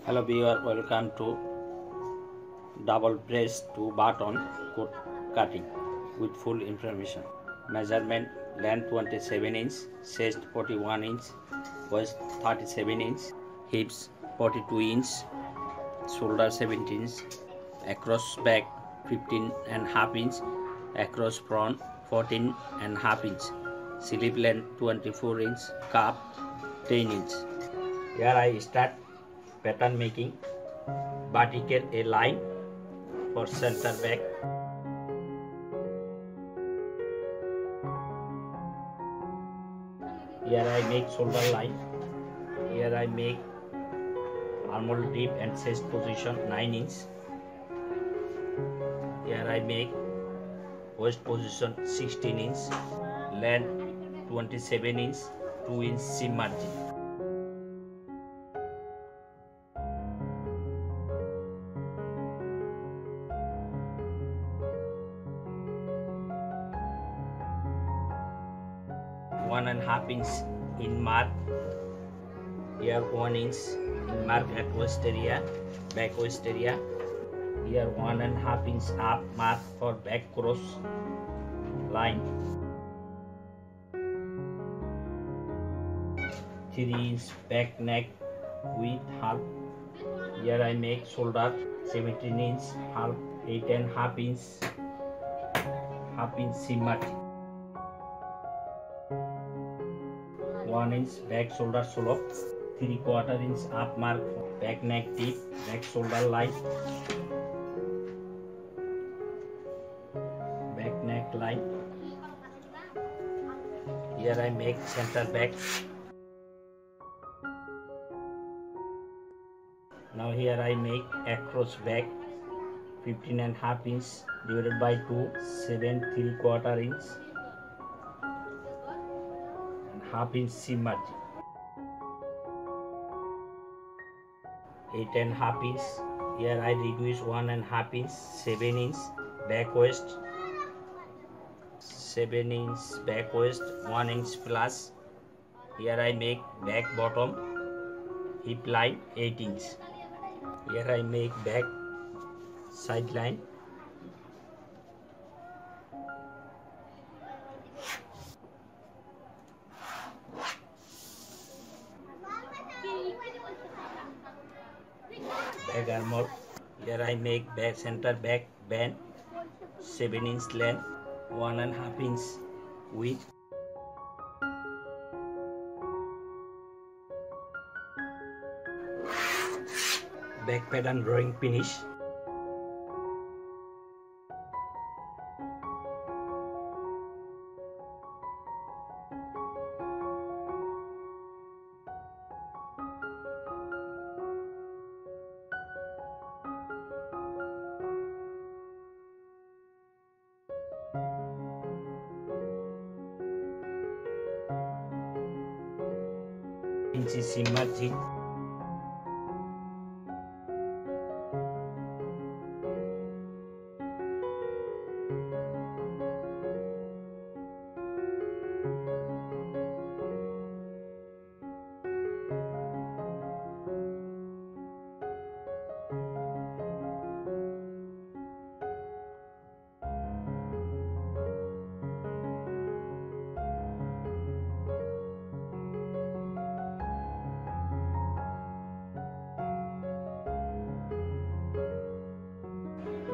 Hello viewer, welcome to double breast to button coat cutting with full information. Measurement: length 27 inch, chest 41 inch, waist 37 inch, hips 42 inch, shoulder 17 inch, across back 15 and half inch, across front 14 and half inch, sleeve length 24 inch, cup 10 inch. Here I start pattern making. Vertical a line for center back. Here I make shoulder line. Here I make armhole deep and chest position 9 inch. Here I make waist position 16 inch, length 27 inch, 2 inch seam margin. One and a half inch in mark. Here 1 inch in mark at waist area, back waist area. Here 1 and a half inch up mark for back cross line. 3 inch back neck with half. Here I make shoulder 17 inch half, 8 and half inch seam margin. 1 inch back shoulder slop, 3/4 inch up mark for back neck deep, back shoulder line, back neck line. Here I make center back. Now here I make across back 15 and half inch divided by 2, 7 3/4 inch and half inch seam margin. 8 and half inch. Here I reduce 1 and half inch, 7 inch back waist, 7 inch back waist, 1 inch plus. Here I make back bottom hip line 8 inch. Here I make back side line. Back armhole. Here I make back center back bend 7 inch length, 1 and half inch width. Back pattern drawing finish. Inch seam margin.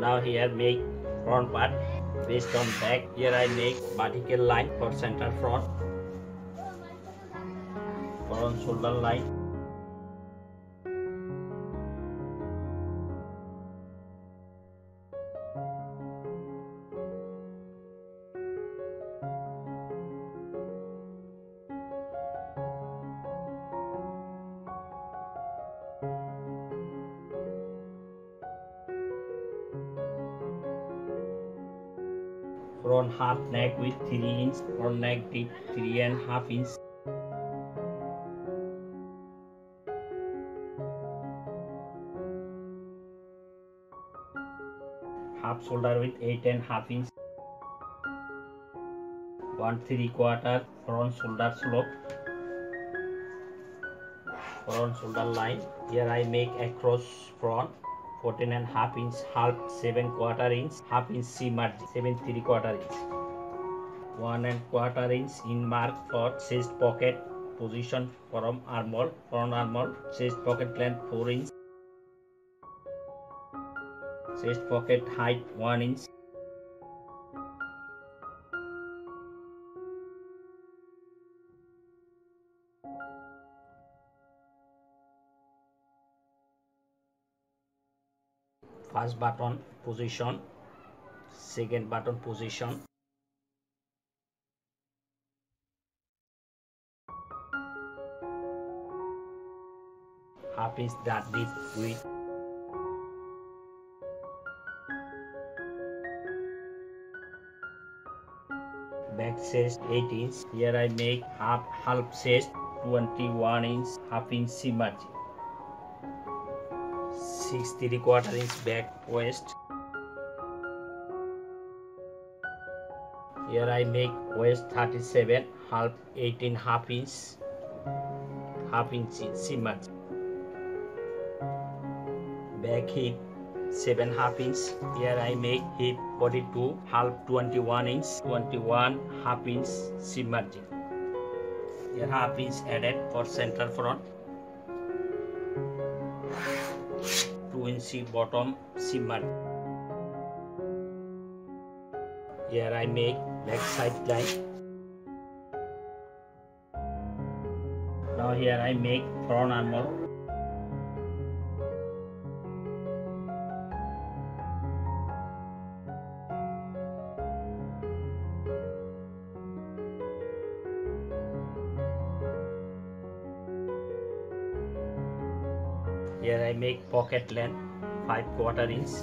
Now here make front part based on back. Here I make vertical line for center front shoulder line. Front half neck with 3 inch, front neck deep 3 and half inch. Half shoulder with 8 and half inch. 1 3/4 front shoulder slope. front shoulder line. Here I make across front 14 and half inch, half 7/4 inch, half inch seam margin 7 3/4 inch, 1 1/4 inch in mark for chest pocket position from armhole, front armhole, chest pocket length 4 inch, chest pocket height 1 inch. First button position, second button position, half inch dart deep with back chest 8 inch. Here I make half chest 21 inch, half inch seam margin, 6 3/4 inch back waist. Here I make waist 37, half 18 half inch seam margin. Back hip 7 half inch. Here I make hip 42, half 21 inch, 21 half inch seam margin. Here half inch added for center front. 2 inch bottom seam margin. Here I make back side line. Now here I make front armhole. Here I make pocket length 5/4 inch.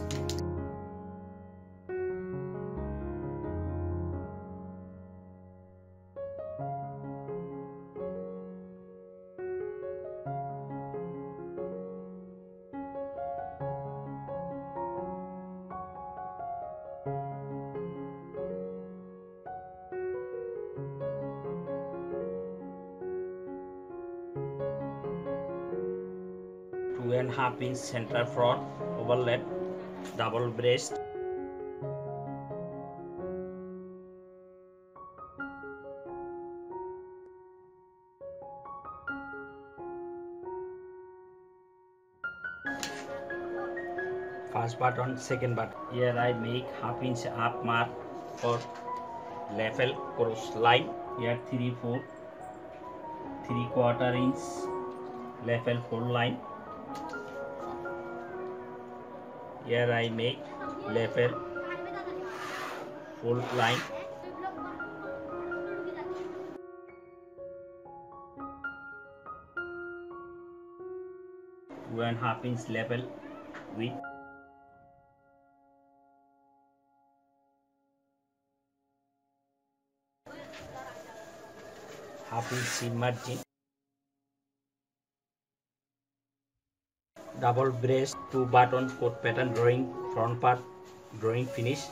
Two and half inch center front overlap, double breast. First button, second button. Here I make half inch up mark for level cross line. Here 3 4 3/4 inch level fold line. Here I make level fold line. 2.5 inch level width. Half inch seam margin. Double breast, 2 button coat pattern drawing, front part drawing finish.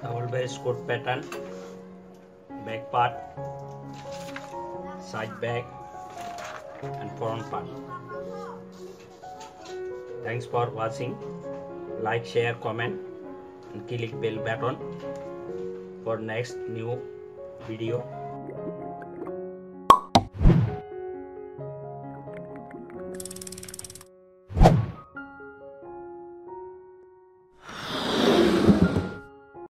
Double breast coat pattern, back part, side back and front part. Thanks for watching. Like, share, comment and click bell button for next new video.